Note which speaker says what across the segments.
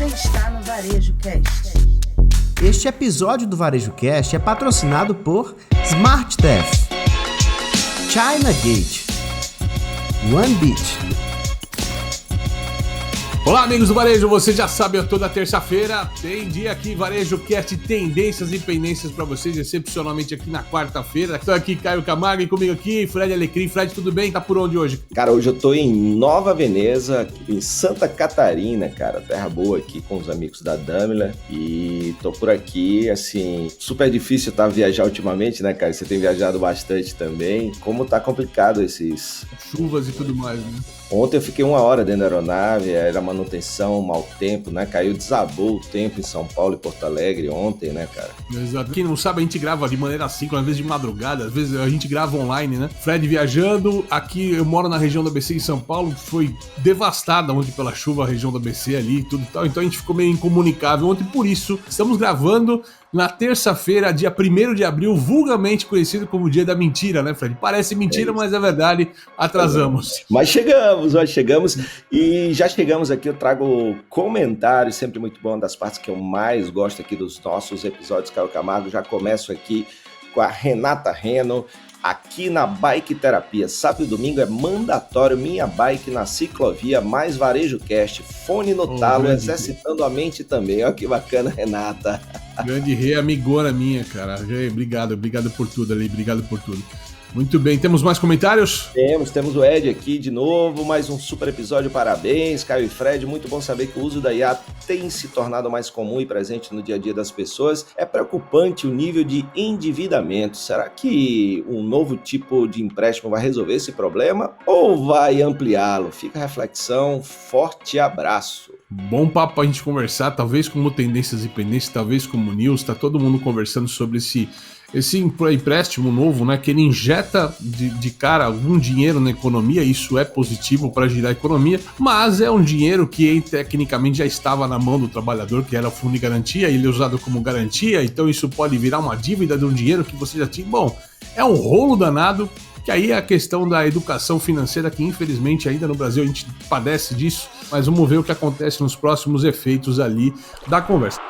Speaker 1: Você está no Varejo Cast.
Speaker 2: Este episódio do Varejo Cast é patrocinado por SmartTef, China Gate, OneBeat.
Speaker 3: Olá, amigos do Varejo, você já sabe, toda terça-feira tem dia aqui, Varejo Cast, tendências e pendências para vocês, excepcionalmente aqui na quarta-feira. Estou aqui, Caio Camargo, e comigo aqui, Fred Alecrim. Fred, tudo bem? Tá por onde hoje?
Speaker 4: Cara, hoje eu tô em Nova Veneza, em Santa Catarina, cara, terra boa aqui com os amigos da Daimler, e tô por aqui, assim, super difícil viajar ultimamente, né, cara? Você tem viajado bastante também. Como tá complicado esses...
Speaker 3: chuvas e tudo mais, né?
Speaker 4: Ontem eu fiquei 1 hora dentro da aeronave, era manutenção, mau tempo, né? Caiu, desabou o tempo em São Paulo e Porto Alegre ontem, né, cara?
Speaker 3: Exato. Quem não sabe, a gente grava de maneira assíncrona, às vezes de madrugada, às vezes a gente grava online, né? Fred viajando, aqui eu moro na região da ABC em São Paulo, foi devastada ontem pela chuva a região da ABC ali e tudo e tal, então a gente ficou meio incomunicável ontem, por isso estamos gravando na terça-feira, dia 1º de abril, vulgarmente conhecido como o dia da mentira, né, Fred? Parece mentira, mas é verdade, atrasamos.
Speaker 4: Mas chegamos e já chegamos aqui, eu trago comentários, sempre muito bom, das partes que eu mais gosto aqui dos nossos episódios, Caio Camargo. Já começo aqui com a Renata Reno, aqui na Bike Terapia. Sábado e domingo é mandatório, minha bike na ciclovia, mais Varejo Cast, fone no talo, exercitando a mente também. Olha que bacana, Renata.
Speaker 3: Grande rei, amigona minha, cara. Obrigado por tudo ali, obrigado por tudo. Muito bem, temos mais comentários?
Speaker 4: Temos o Ed aqui de novo, mais um super episódio, parabéns, Caio e Fred, muito bom saber que o uso da IA tem se tornado mais comum e presente no dia a dia das pessoas. É preocupante o nível de endividamento, será que um novo tipo de empréstimo vai resolver esse problema ou vai ampliá-lo? Fica a reflexão, forte abraço.
Speaker 3: Bom papo pra gente conversar, talvez como tendências e pendências, talvez como news, tá todo mundo conversando sobre esse empréstimo novo, né, que ele injeta de cara algum dinheiro na economia. Isso é positivo para girar a economia, mas é um dinheiro que tecnicamente já estava na mão do trabalhador, que era o fundo de garantia, ele é usado como garantia, então isso pode virar uma dívida de um dinheiro que você já tinha. Bom, é um rolo danado, que aí é a questão da educação financeira, que infelizmente ainda no Brasil a gente padece disso, mas vamos ver o que acontece nos próximos efeitos ali da conversa.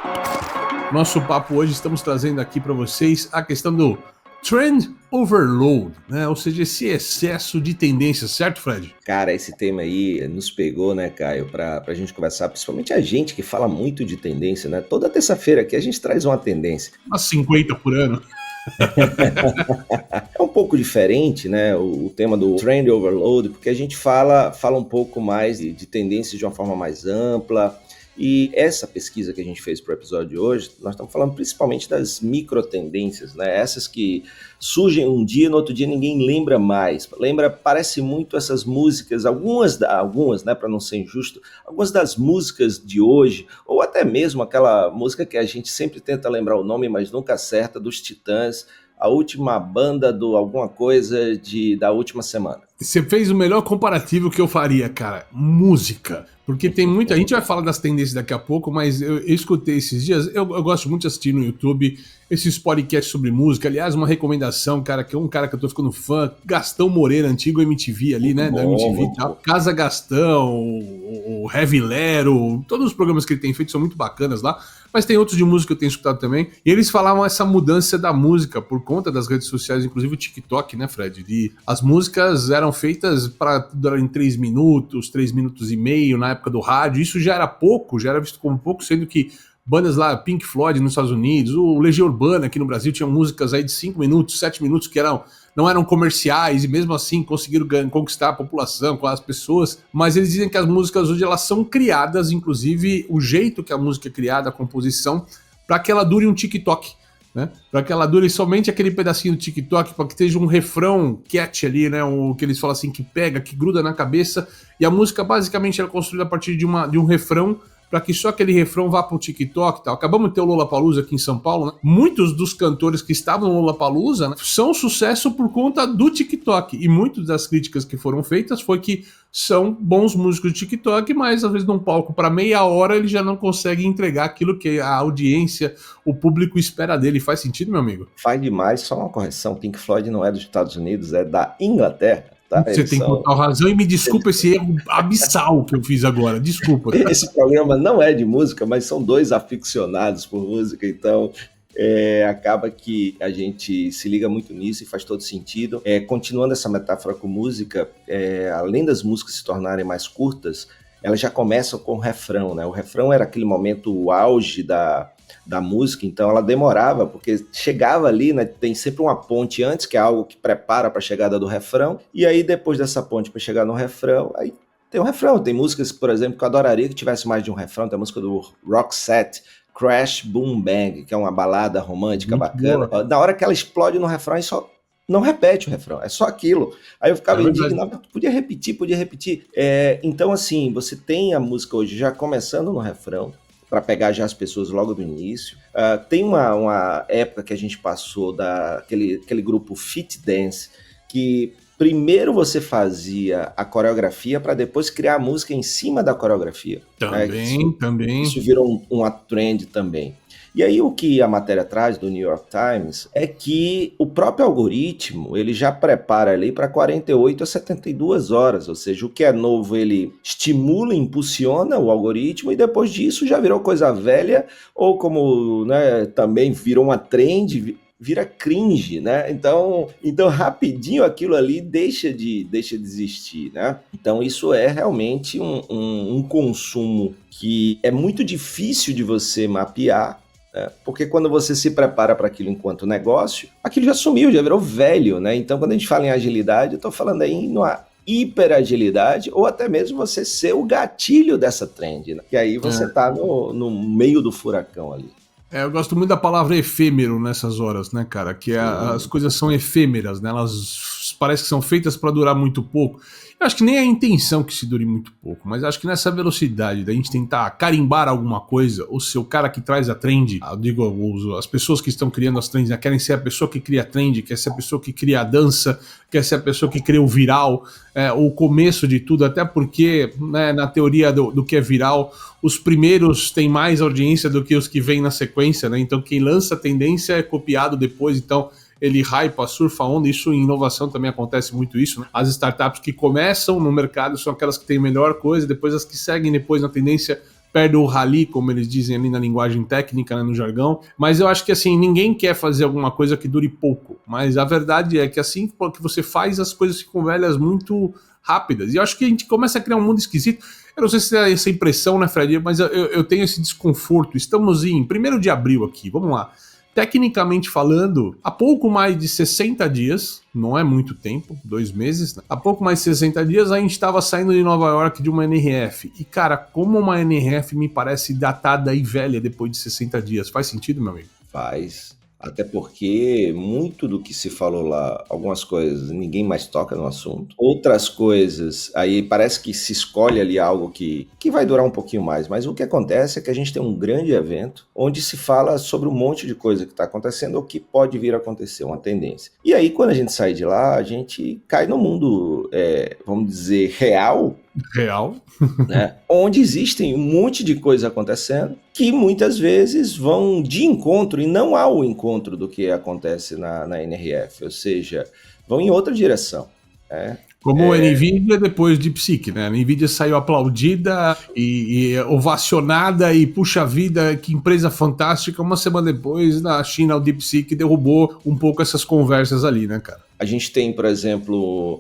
Speaker 3: Nosso papo hoje, estamos trazendo aqui para vocês a questão do trend overload, né? Ou seja, esse excesso de tendências, certo, Fred?
Speaker 4: Cara, esse tema aí nos pegou, né, Caio, pra gente conversar, principalmente a gente que fala muito de tendência, né? Toda terça-feira aqui a gente traz uma tendência.
Speaker 3: Umas 50 por ano.
Speaker 4: É um pouco diferente, né, o tema do trend overload, porque a gente fala um pouco mais de tendências de uma forma mais ampla. E essa pesquisa que a gente fez para o episódio de hoje, nós estamos falando principalmente das microtendências, né? Essas que surgem um dia, no outro dia ninguém lembra mais. Parece muito essas músicas, algumas, né, para não ser injusto, algumas das músicas de hoje, ou até mesmo aquela música que a gente sempre tenta lembrar o nome, mas nunca acerta, dos Titãs, a última banda do alguma coisa da última semana.
Speaker 3: Você fez o melhor comparativo que eu faria, cara. Música. Porque tem muita... A gente vai falar das tendências daqui a pouco, mas eu escutei esses dias. Eu gosto muito de assistir no YouTube esses podcasts sobre música. Aliás, uma recomendação, cara, que é um cara que eu tô ficando fã, Gastão Moreira, antigo MTV ali, né? Da MTV e tal. Casa Gastão, o Heavy Lero, todos os programas que ele tem feito são muito bacanas lá. Mas tem outros de música que eu tenho escutado também. E eles falavam essa mudança da música por conta das redes sociais, inclusive o TikTok, né, Fred? As músicas eram feitas para durar em 3 minutos, 3 minutos e meio na época do rádio. Isso já era pouco, já era visto como pouco, sendo que bandas lá, Pink Floyd nos Estados Unidos, o Legião Urbana aqui no Brasil, tinham músicas aí de 5 minutos, 7 minutos que não eram comerciais e mesmo assim conseguiram conquistar a população, com as pessoas, mas eles dizem que as músicas hoje elas são criadas, inclusive o jeito que a música é criada, a composição, para que ela dure um TikTok, né? Para que ela dure somente aquele pedacinho do TikTok, para que esteja um refrão catchy ali, né? O que eles falam assim, que pega, que gruda na cabeça, e a música basicamente é construída a partir de um refrão, para que só aquele refrão vá pro TikTok e tal. Acabamos de ter o Lollapalooza aqui em São Paulo, né? Muitos dos cantores que estavam no Lollapalooza, né, são sucesso por conta do TikTok. E muitas das críticas que foram feitas foi que são bons músicos de TikTok, mas às vezes num palco para meia hora ele já não consegue entregar aquilo que a audiência, o público espera dele. Faz sentido, meu amigo?
Speaker 4: Faz demais, só uma correção. Pink Floyd não é dos Estados Unidos, é da Inglaterra. tá?
Speaker 3: Você tem total razão e me desculpa esse erro abissal que eu fiz agora, desculpa.
Speaker 4: Esse programa não é de música, mas são dois aficionados por música, então acaba que a gente se liga muito nisso e faz todo sentido. Continuando essa metáfora com música, além das músicas se tornarem mais curtas, elas já começam com o refrão, né? O refrão era aquele momento, o auge da música, então ela demorava, porque chegava ali, né, tem sempre uma ponte antes, que é algo que prepara para a chegada do refrão, e aí depois dessa ponte para chegar no refrão, aí tem um refrão. Tem músicas, por exemplo, que eu adoraria que tivesse mais de um refrão. Tem a música do Roxette, Crash Boom Bang, que é uma balada romântica muito bacana. Boa. Na hora que ela explode no refrão, aí só não repete o refrão, é só aquilo. Aí eu ficava indignado, podia repetir. Então, assim, você tem a música hoje já começando no refrão, para pegar já as pessoas logo do início. Tem uma época que a gente passou aquele grupo Fit Dance, que primeiro você fazia a coreografia para depois criar a música em cima da coreografia.
Speaker 3: Também.
Speaker 4: Isso virou uma trend também. E aí o que a matéria traz do New York Times é que o próprio algoritmo ele já prepara ali para 48 a 72 horas, ou seja, o que é novo ele estimula, impulsiona o algoritmo e depois disso já virou coisa velha ou como, né, também virou uma trend, vira cringe, né? Então rapidinho aquilo ali deixa de existir, né? Então isso é realmente um consumo que é muito difícil de você mapear, porque quando você se prepara para aquilo enquanto negócio, aquilo já sumiu, já virou velho, né? Então quando a gente fala em agilidade, eu estou falando aí numa hiperagilidade ou até mesmo você ser o gatilho dessa trend, né? Que aí você está no meio do furacão ali.
Speaker 3: Eu gosto muito da palavra efêmero nessas horas, né, cara? Que as coisas são efêmeras, né? Elas parece que são feitas para durar muito pouco. Eu acho que nem é a intenção que se dure muito pouco, mas acho que nessa velocidade da gente tentar carimbar alguma coisa, ou ser o cara que traz a trend, eu digo, as pessoas que estão criando as trends, né, querem ser a pessoa que cria a trend, quer ser a pessoa que cria a dança, quer ser a pessoa que cria o viral, o começo de tudo, até porque, né, na teoria do que é viral, os primeiros têm mais audiência do que os que vêm na sequência, né? Então quem lança a tendência é copiado depois, então ele hypa, surfa a onda. Isso em inovação também acontece muito isso, né? As startups que começam no mercado são aquelas que têm a melhor coisa, depois as que seguem depois na tendência perdem o rally, como eles dizem ali na linguagem técnica, né, no jargão. Mas eu acho que assim, ninguém quer fazer alguma coisa que dure pouco, mas a verdade é que assim que você faz, as coisas ficam velhas muito rápidas, e eu acho que a gente começa a criar um mundo esquisito. Eu não sei se é essa impressão, né, Fred, mas eu tenho esse desconforto. Estamos em 1º de abril aqui, vamos lá. Tecnicamente falando, há pouco mais de 60 dias, não é muito tempo, 2 meses, né? Há pouco mais de 60 dias a gente estava saindo de Nova York de uma NRF. E cara, como uma NRF me parece datada e velha depois de 60 dias. Faz sentido, meu amigo?
Speaker 4: Faz. Até porque muito do que se falou lá, algumas coisas ninguém mais toca no assunto. Outras coisas, aí parece que se escolhe ali algo que vai durar um pouquinho mais. Mas o que acontece é que a gente tem um grande evento onde se fala sobre um monte de coisa que está acontecendo ou que pode vir a acontecer, uma tendência. E aí quando a gente sai de lá, a gente cai no mundo, vamos dizer, real, né? Onde existem um monte de coisa acontecendo que muitas vezes vão de encontro e não ao encontro do que acontece na NRF, ou seja, vão em outra direção, né?
Speaker 3: Como a NVIDIA depois de DeepSeek, né? A NVIDIA saiu aplaudida e ovacionada e puxa vida, que empresa fantástica. Uma semana depois, na China, o DeepSeek derrubou um pouco essas conversas ali, né, cara?
Speaker 4: A gente tem, por exemplo,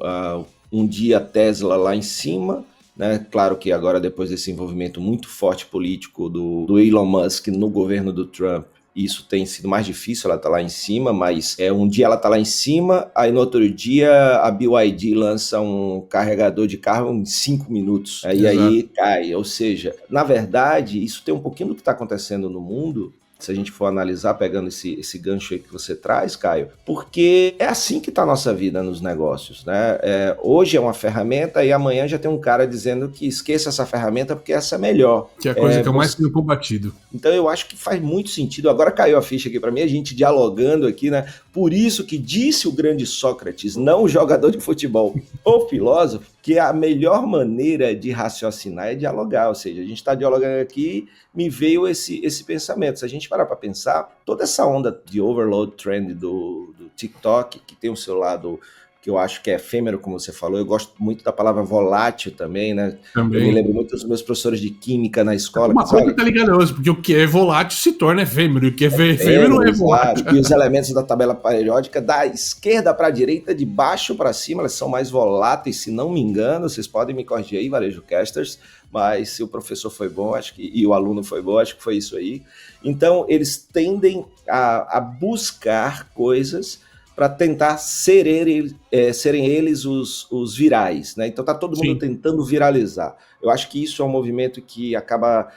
Speaker 4: um dia a Tesla lá em cima, né? Claro que agora, depois desse envolvimento muito forte político do Elon Musk no governo do Trump, isso tem sido mais difícil, ela tá lá em cima, mas um dia ela tá lá em cima, aí no outro dia a BYD lança um carregador de carro em 5 minutos, e aí cai. Ou seja, na verdade, isso tem um pouquinho do que está acontecendo no mundo, se a gente for analisar, pegando esse gancho aí que você traz, Caio, porque é assim que está a nossa vida nos negócios, né? Hoje é uma ferramenta e amanhã já tem um cara dizendo que esqueça essa ferramenta porque essa é melhor.
Speaker 3: Que é a coisa que eu mais tenho combatido.
Speaker 4: Então eu acho que faz muito sentido. Agora caiu a ficha aqui para mim, a gente dialogando aqui, né? Por isso que disse o grande Sócrates, não o jogador de futebol, o filósofo, que a melhor maneira de raciocinar é dialogar. Ou seja, a gente está dialogando aqui, me veio esse pensamento. Se a gente parar para pensar, toda essa onda de overload trend do TikTok, que tem o seu lado que eu acho que é efêmero, como você falou. Eu gosto muito da palavra volátil também, né?
Speaker 3: Também.
Speaker 4: Eu me lembro muito dos meus professores de química na escola.
Speaker 3: Uma coisa tá ligada hoje, porque o que é volátil se torna efêmero, e o que é efêmero é volátil.
Speaker 4: E os elementos da tabela periódica, da esquerda para a direita, de baixo para cima, eles são mais voláteis, se não me engano. Vocês podem me corrigir aí, VarejoCasters, mas se o professor foi bom, acho que, e o aluno foi bom, acho que foi isso aí. Então, eles tendem a buscar coisas para tentar serem eles os virais, né? Então tá todo mundo tentando viralizar. Eu acho que isso é um movimento que acaba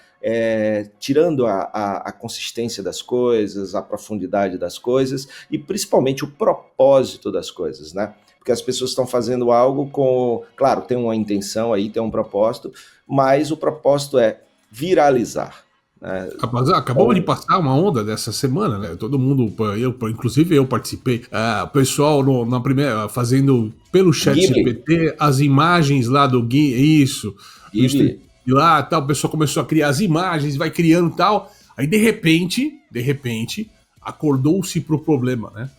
Speaker 4: tirando a consistência das coisas, a profundidade das coisas e principalmente o propósito das coisas, né? Porque as pessoas estão fazendo algo com... Claro, tem uma intenção aí, tem um propósito, mas o propósito é viralizar.
Speaker 3: Acabou de passar uma onda dessa semana, né? Todo mundo, inclusive eu participei. O pessoal na primeira fazendo pelo ChatGPT as imagens lá do isso, e lá tal, o pessoal começou a criar as imagens, vai criando tal. Aí de repente, acordou-se pro problema, né?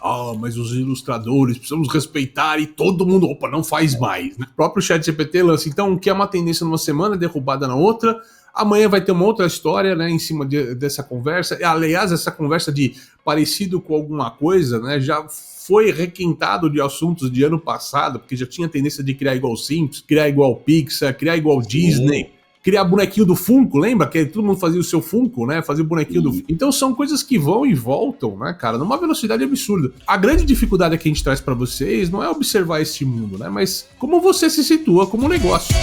Speaker 3: Mas os ilustradores precisamos respeitar e todo mundo, não faz mais, né? O próprio ChatGPT lança, então, o que é uma tendência numa semana, derrubada na outra. Amanhã vai ter uma outra história, né, em cima dessa conversa. Aliás, essa conversa de parecido com alguma coisa, né, já foi requentado de assuntos de ano passado, porque já tinha tendência de criar igual Simpsons, criar igual Pixar, criar igual Disney, criar bonequinho do Funko, lembra? Que todo mundo fazia o seu Funko, né, fazia o bonequinho do Funko. Então são coisas que vão e voltam, né, cara, numa velocidade absurda. A grande dificuldade que a gente traz para vocês não é observar este mundo, né, mas como você se situa como negócio.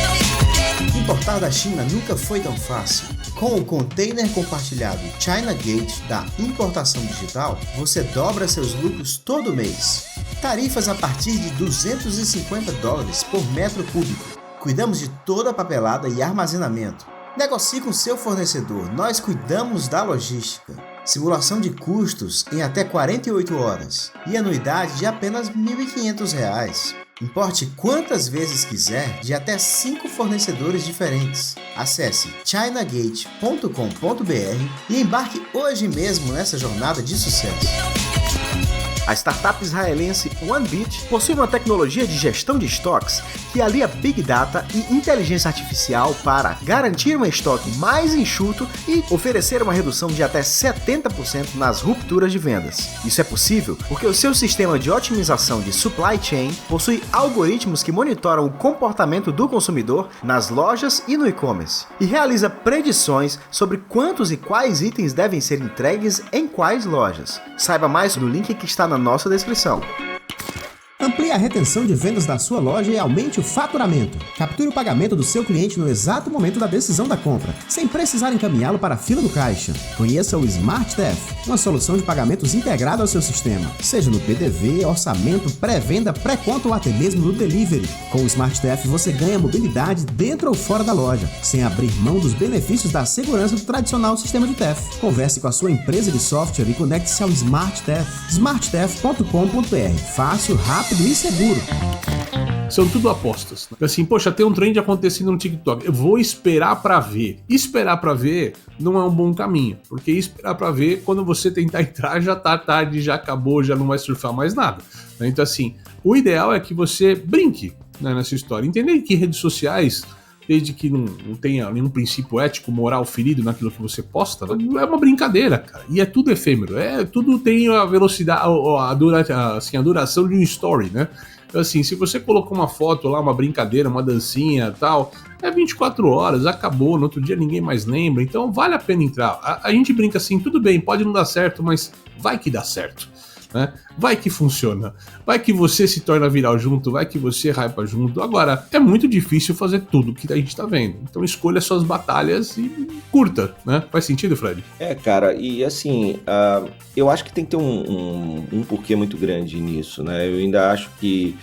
Speaker 2: Importar da China nunca foi tão fácil. Com o container compartilhado China Gate da importação digital, você dobra seus lucros todo mês. Tarifas a partir de $250 por metro cúbico. Cuidamos de toda a papelada e armazenamento. Negocie com seu fornecedor, nós cuidamos da logística. Simulação de custos em até 48 horas e anuidade de apenas R$ 1.500. Importe quantas vezes quiser de até 5 fornecedores diferentes. Acesse chinagate.com.br e embarque hoje mesmo nessa jornada de sucesso. A startup israelense OneBit possui uma tecnologia de gestão de estoques que alia Big Data e inteligência artificial para garantir um estoque mais enxuto e oferecer uma redução de até 70% nas rupturas de vendas. Isso é possível porque o seu sistema de otimização de supply chain possui algoritmos que monitoram o comportamento do consumidor nas lojas e no e-commerce e realiza predições sobre quantos e quais itens devem ser entregues em quais lojas. Saiba mais no link que está na nossa descrição. Amplie a retenção de vendas da sua loja e aumente o faturamento. Capture o pagamento do seu cliente no exato momento da decisão da compra, sem precisar encaminhá-lo para a fila do caixa. Conheça o SmartTef, uma solução de pagamentos integrada ao seu sistema, seja no PDV, orçamento, pré-venda, pré-conta ou até mesmo no delivery. Com o SmartTef você ganha mobilidade dentro ou fora da loja, sem abrir mão dos benefícios da segurança do tradicional sistema de TEF. Converse com a sua empresa de software e conecte-se ao SmartTef. smarttef.com.br. Fácil, rápido e seguro.
Speaker 3: São tudo apostas. Assim, poxa, tem um trend acontecendo no TikTok. Eu vou esperar pra ver. Esperar pra ver não é um bom caminho. Porque esperar pra ver, quando você tentar entrar, já tá tarde, já acabou, já não vai surfar mais nada. Então, assim, o ideal é que você brinque, né, nessa história. Entender que redes sociais, desde que não tenha nenhum princípio ético, moral ferido naquilo que você posta, é uma brincadeira, cara. E é tudo efêmero. Tudo tem a velocidade, a duração de um story, né? Então, assim, se você colocou uma foto lá, uma brincadeira, uma dancinha e tal, é 24 horas, acabou, no outro dia ninguém mais lembra, então vale a pena entrar. A gente brinca assim, tudo bem, pode não dar certo, mas vai que dá certo, né? Vai que funciona, vai que você se torna viral junto, vai que você hypa junto. Agora, é muito difícil fazer tudo que a gente tá vendo, então escolha suas batalhas e curta, né? Faz sentido, Fred?
Speaker 4: Cara, e assim, eu acho que tem que ter um porquê muito grande nisso, né? Eu ainda acho que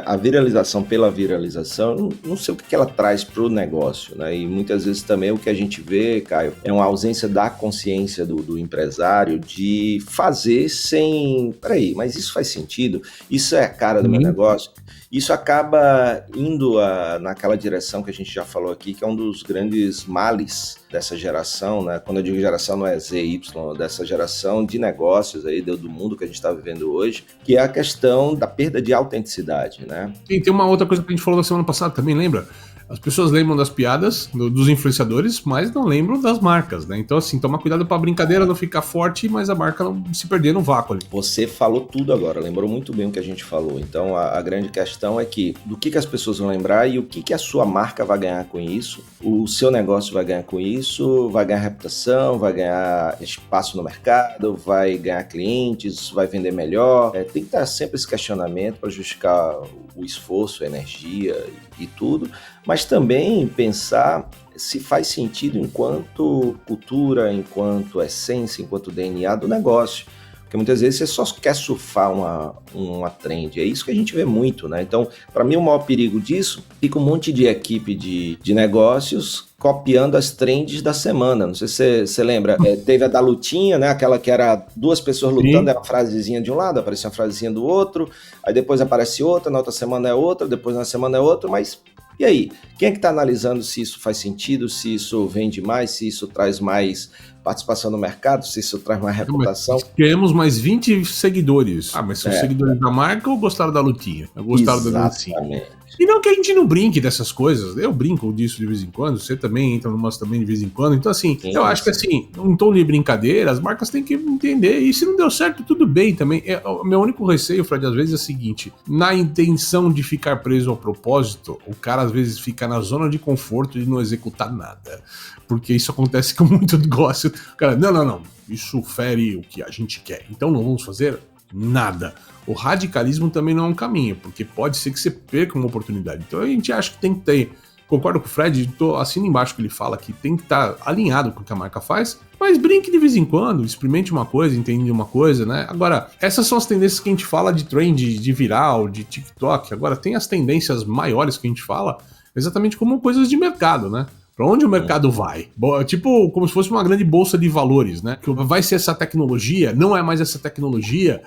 Speaker 4: a viralização pela viralização, não sei o que ela traz para o negócio, né? E muitas vezes também o que a gente vê, Caio, é uma ausência da consciência do empresário de fazer sem... Peraí, mas isso faz sentido? Isso é a cara do meu negócio? Isso acaba indo naquela direção que a gente já falou aqui, que é um dos grandes males dessa geração, né? Quando eu digo geração não é Z, Y, dessa geração de negócios aí do mundo que a gente está vivendo hoje, que é a questão da perda de autenticidade, né?
Speaker 3: E tem uma outra coisa que a gente falou na semana passada também, lembra? As pessoas lembram das piadas dos influenciadores, mas não lembram das marcas, né? Então, assim, toma cuidado pra brincadeira não ficar forte, mas a marca não se perder no vácuo ali.
Speaker 4: Você falou tudo agora, lembrou muito bem o que a gente falou. Então, a grande questão é que do que as pessoas vão lembrar e o que a sua marca vai ganhar com isso, o seu negócio vai ganhar com isso, vai ganhar reputação, vai ganhar espaço no mercado, vai ganhar clientes, vai vender melhor. Tem que estar sempre esse questionamento para justificar o esforço, a energia e tudo, mas também pensar se faz sentido enquanto cultura, enquanto essência, enquanto DNA do negócio. Porque muitas vezes você só quer surfar uma trend. É isso que a gente vê muito, né? Então, para mim, o maior perigo disso fica um monte de equipe de negócios copiando as trends da semana. Não sei se você lembra, teve a da lutinha, né? Aquela que era duas pessoas lutando, era uma frasezinha de um lado, aparecia uma frasezinha do outro, aí depois aparece outra, na outra semana é outra, depois na semana é outra, mas e aí? Quem é que está analisando se isso faz sentido, se isso vende mais, se isso traz mais participação no mercado, se isso traz mais reputação?
Speaker 3: Queremos mais 20 seguidores. Ah, mas são seguidores da marca ou gostaram da lutinha? Gostaram da lutinha?
Speaker 4: Exatamente.
Speaker 3: E não que a gente não brinque dessas coisas, eu brinco disso de vez em quando, você também entra numas também de vez em quando, então assim, eu acho que assim, um tom de brincadeira, as marcas têm que entender, e se não deu certo, tudo bem também. O meu único receio, Fred, às vezes é o seguinte, na intenção de ficar preso ao propósito, o cara às vezes fica na zona de conforto de não executar nada, porque isso acontece com muito negócio, o cara, não, isso fere o que a gente quer, então não vamos fazer nada. O radicalismo também não é um caminho, porque pode ser que você perca uma oportunidade. Então a gente acha que tem que ter, concordo com o Fred, assino embaixo que ele fala que tem que estar alinhado com o que a marca faz, mas brinque de vez em quando, experimente uma coisa, entende uma coisa, né? Agora, essas são as tendências que a gente fala de trend, de viral, de TikTok. Agora, tem as tendências maiores que a gente fala exatamente como coisas de mercado, né? Para onde o mercado vai? Tipo, como se fosse uma grande bolsa de valores, né? Que vai ser essa tecnologia, não é mais essa tecnologia,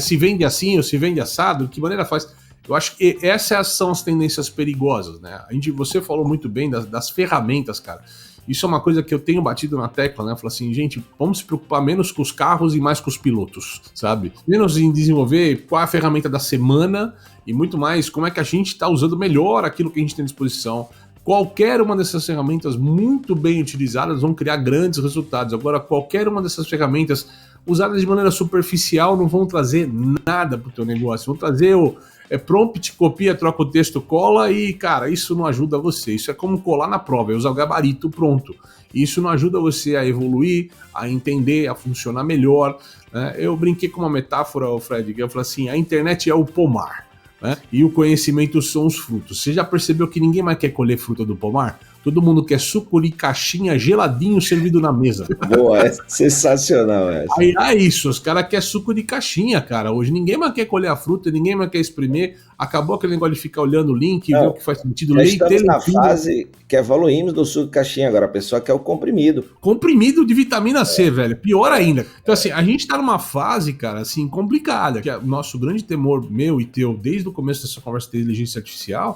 Speaker 3: se vende assim ou se vende assado, de que maneira faz? Eu acho que essas são as tendências perigosas, né? Você falou muito bem das ferramentas, cara. Isso é uma coisa que eu tenho batido na tecla, né? Falar assim, gente, vamos se preocupar menos com os carros e mais com os pilotos, sabe? Menos em desenvolver qual é a ferramenta da semana e muito mais como é que a gente está usando melhor aquilo que a gente tem à disposição. Qualquer uma dessas ferramentas muito bem utilizadas vão criar grandes resultados. Agora, qualquer uma dessas ferramentas usadas de maneira superficial não vão trazer nada para o teu negócio. Vão trazer prompt, copia, troca o texto, cola e, cara, isso não ajuda você. Isso é como colar na prova, é usar o gabarito pronto. Isso não ajuda você a evoluir, a entender, a funcionar melhor, né? Eu brinquei com uma metáfora, Fred, que eu falei assim, a internet é o pomar. Né? E o conhecimento são os frutos. Você já percebeu que ninguém mais quer colher fruta do pomar? Todo mundo quer suco de caixinha geladinho servido na mesa.
Speaker 4: Boa, é sensacional essa.
Speaker 3: Aí é isso, os caras querem suco de caixinha, cara. Hoje ninguém mais quer colher a fruta, ninguém mais quer espremer. Acabou aquele negócio de ficar olhando o link, ver o que faz sentido.
Speaker 4: Já estamos na fase que evoluímos do suco de caixinha. Agora a pessoa quer o comprimido.
Speaker 3: Comprimido de vitamina C, velho. Pior ainda. Então assim, a gente tá numa fase, cara, assim, complicada. Que é o nosso grande temor, meu e teu, desde o começo dessa conversa de inteligência artificial,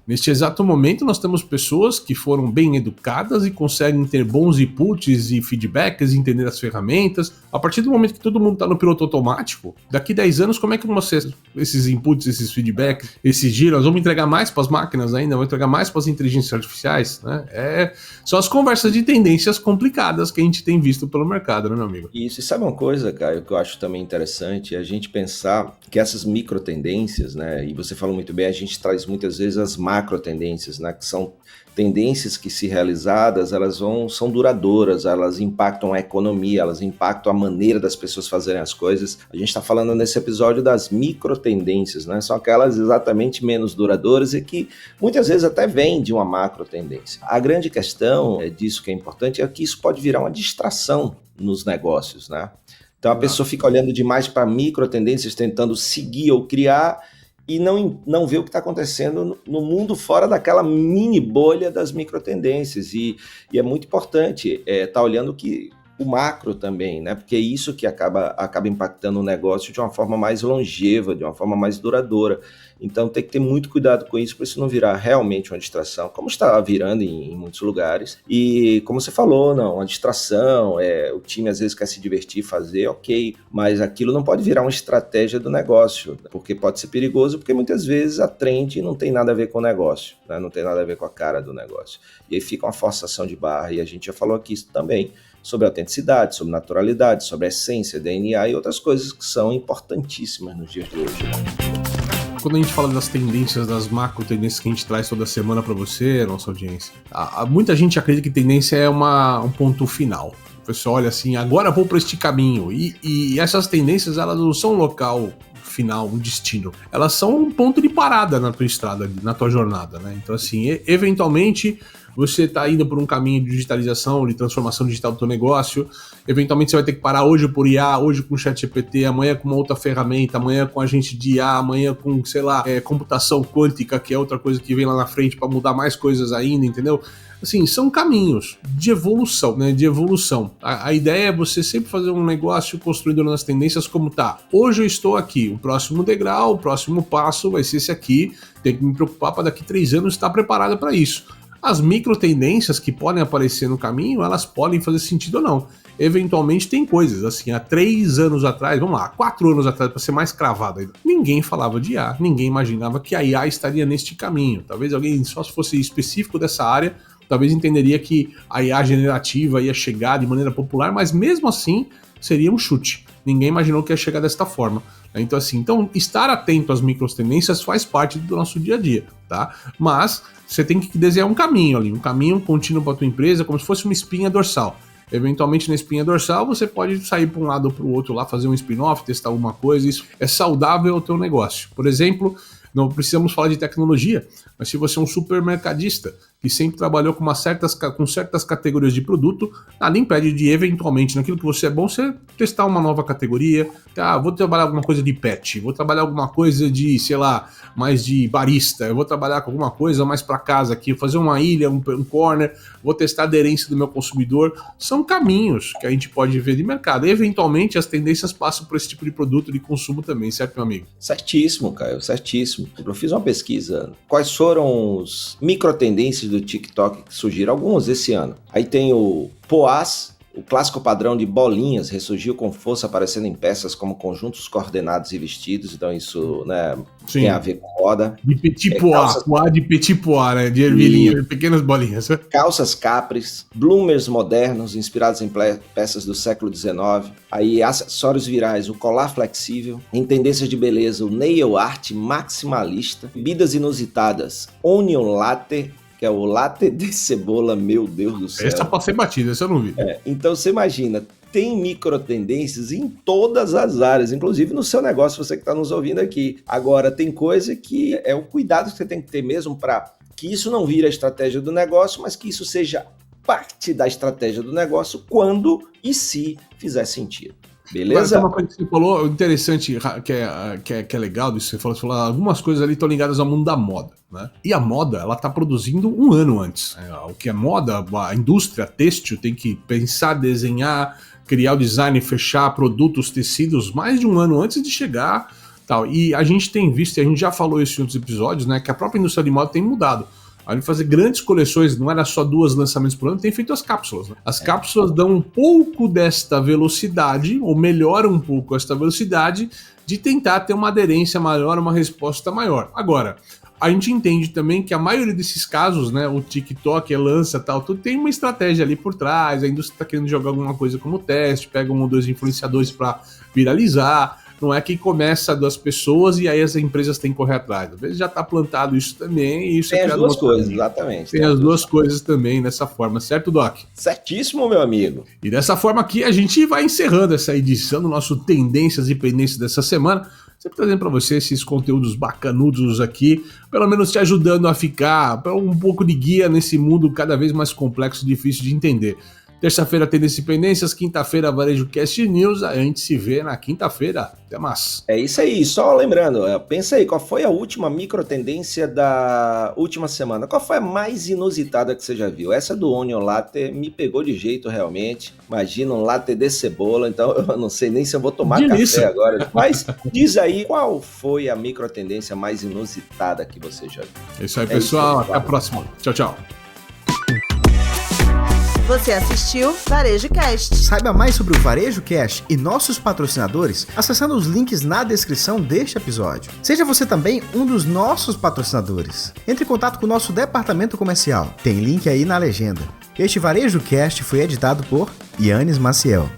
Speaker 3: neste exato momento, nós temos pessoas que foram bem educadas e conseguem ter bons inputs e feedbacks, entender as ferramentas. A partir do momento que todo mundo está no piloto automático, daqui 10 anos, como é que esses inputs, esses feedbacks, esses giros, nós vamos entregar mais para as máquinas ainda, vamos entregar mais para as inteligências artificiais, né? São as conversas de tendências complicadas que a gente tem visto pelo mercado, né, meu amigo?
Speaker 4: Isso, e sabe uma coisa, Caio, que eu acho também interessante, é a gente pensar que essas micro tendências, né, e você falou muito bem, a gente traz muitas vezes as macro tendências, né, que são tendências que, se realizadas, elas são duradouras, elas impactam a economia, elas impactam a maneira das pessoas fazerem as coisas. A gente está falando nesse episódio das micro tendências, né? São aquelas exatamente menos duradouras e que muitas vezes até vêm de uma macro tendência. A grande questão disso que é importante é que isso pode virar uma distração nos negócios, né? Então a pessoa fica olhando demais para micro tendências, tentando seguir ou criar, e não vê o que está acontecendo no mundo fora daquela mini bolha das microtendências. E é muito importante estar olhando o macro também, né? Porque é isso que acaba impactando o negócio de uma forma mais longeva, de uma forma mais duradoura. Então tem que ter muito cuidado com isso para isso não virar realmente uma distração, como está virando em muitos lugares. E como você falou, não, uma distração, o time às vezes quer se divertir, fazer, ok, mas aquilo não pode virar uma estratégia do negócio, porque pode ser perigoso, porque muitas vezes a trend não tem nada a ver com o negócio, né? Não tem nada a ver com a cara do negócio. E aí fica uma forçação de barra, e a gente já falou aqui isso também, sobre autenticidade, sobre naturalidade, sobre essência, DNA e outras coisas que são importantíssimas nos dias de hoje, né?
Speaker 3: Quando a gente fala das tendências, das macro tendências que a gente traz toda semana para você, nossa audiência, muita gente acredita que tendência é um ponto final. O pessoal olha assim, agora vou para este caminho. E essas tendências, elas não são um local final, um destino. Elas são um ponto de parada na tua estrada, na tua jornada, né? Então, assim, eventualmente você está indo por um caminho de digitalização, de transformação digital do teu negócio, eventualmente você vai ter que parar hoje por IA, hoje com o ChatGPT, amanhã com uma outra ferramenta, amanhã com agente de IA, amanhã com, sei lá, computação quântica, que é outra coisa que vem lá na frente para mudar mais coisas ainda, entendeu? Assim, são caminhos de evolução, né? De evolução. A ideia é você sempre fazer um negócio construído nas tendências como tá. Hoje eu estou aqui, o próximo degrau, o próximo passo vai ser esse aqui, tem que me preocupar para daqui 3 anos estar preparado para isso. As micro tendências que podem aparecer no caminho, elas podem fazer sentido ou não. Eventualmente tem coisas, assim, há 3 anos atrás, vamos lá, 4 anos atrás, para ser mais cravado ainda, ninguém falava de IA, ninguém imaginava que a IA estaria neste caminho. Talvez alguém, só se fosse específico dessa área, talvez entenderia que a IA generativa ia chegar de maneira popular, mas mesmo assim seria um chute. Ninguém imaginou que ia chegar desta forma. Então, assim, estar atento às microtendências faz parte do nosso dia a dia, tá? Mas você tem que desenhar um caminho ali, um caminho contínuo para a tua empresa, como se fosse uma espinha dorsal. Eventualmente, na espinha dorsal, você pode sair para um lado ou para o outro lá, fazer um spin-off, testar alguma coisa. Isso é saudável ao teu negócio. Por exemplo, não precisamos falar de tecnologia, mas se você é um supermercadista que sempre trabalhou com certas categorias de produto, nada impede de, eventualmente, naquilo que você é bom, você testar uma nova categoria. Vou trabalhar alguma coisa de pet, vou trabalhar alguma coisa de, sei lá, mais de barista, eu vou trabalhar com alguma coisa mais para casa aqui, fazer uma ilha, um corner, vou testar a aderência do meu consumidor. São caminhos que a gente pode ver de mercado. E, eventualmente, as tendências passam por esse tipo de produto de consumo também, certo, meu amigo?
Speaker 4: Certíssimo, Caio, certíssimo. Eu fiz uma pesquisa. Quais foram os microtendências do TikTok que surgiram? Alguns esse ano. Aí tem o Poás, o clássico padrão de bolinhas, ressurgiu com força aparecendo em peças como conjuntos coordenados e vestidos. Então isso, né, tem a ver com moda.
Speaker 3: De petit pois, pois de petit pois, né? De ervilhinha, de pequenas bolinhas.
Speaker 4: Calças capris, bloomers modernos inspirados em peças do século XIX. Aí acessórios virais, o colar flexível. Em tendências de beleza, o nail art maximalista. Bebidas inusitadas, onion latte, que é o latte de cebola, meu Deus do céu.
Speaker 3: Essa pode ser batida, essa eu não vi.
Speaker 4: Então você imagina, tem micro tendências em todas as áreas, inclusive no seu negócio, você que está nos ouvindo aqui. Agora, tem coisa que é o cuidado que você tem que ter mesmo para que isso não vire a estratégia do negócio, mas que isso seja parte da estratégia do negócio quando e se fizer sentido. Beleza?
Speaker 3: Agora, uma coisa que você falou interessante, que é legal disso, você falou algumas coisas ali estão ligadas ao mundo da moda, né? E a moda, ela tá produzindo um ano antes. O que é moda, a indústria têxtil tem que pensar, desenhar, criar o design, fechar produtos, tecidos mais de um ano antes de chegar, tal. E a gente tem visto, e a gente já falou isso em outros episódios, né, que a própria indústria de moda tem mudado. A gente fazer grandes coleções, não era só 2 lançamentos por ano, tem feito as cápsulas, né? As cápsulas dão um pouco desta velocidade, ou melhoram um pouco esta velocidade, de tentar ter uma aderência maior, uma resposta maior. Agora, a gente entende também que a maioria desses casos, né, o TikTok lança tal, tudo tem uma estratégia ali por trás, a indústria está querendo jogar alguma coisa como teste, pega 1 ou 2 influenciadores para viralizar. Não é que começa das pessoas e aí as empresas têm que correr atrás. Às vezes já está plantado isso também. E isso
Speaker 4: tem as duas coisas, exatamente.
Speaker 3: Tem as duas coisas também dessa forma, certo, Doc?
Speaker 4: Certíssimo, meu amigo.
Speaker 3: E dessa forma aqui a gente vai encerrando essa edição do nosso Tendências e Pendências dessa semana. Sempre trazendo para você esses conteúdos bacanudos aqui, pelo menos te ajudando a ficar um pouco de guia nesse mundo cada vez mais complexo e difícil de entender. Terça-feira, Tendência e Pendências. Quinta-feira, Varejo Cast News. A gente se vê na quinta-feira. Até mais.
Speaker 4: É isso aí. Só lembrando, pensa aí, qual foi a última micro tendência da última semana? Qual foi a mais inusitada que você já viu? Essa do Onion Latte me pegou de jeito realmente. Imagina um latte de cebola, então eu não sei nem se eu vou tomar café agora. Mas diz aí, qual foi a micro tendência mais inusitada que você já viu?
Speaker 3: É isso aí, pessoal. Até a próxima. Tchau, tchau.
Speaker 1: Você assistiu Varejo Cast.
Speaker 2: Saiba mais sobre o Varejo Cast e nossos patrocinadores acessando os links na descrição deste episódio. Seja você também um dos nossos patrocinadores. Entre em contato com o nosso departamento comercial. Tem link aí na legenda. Este Varejo Cast foi editado por Yannis Maciel.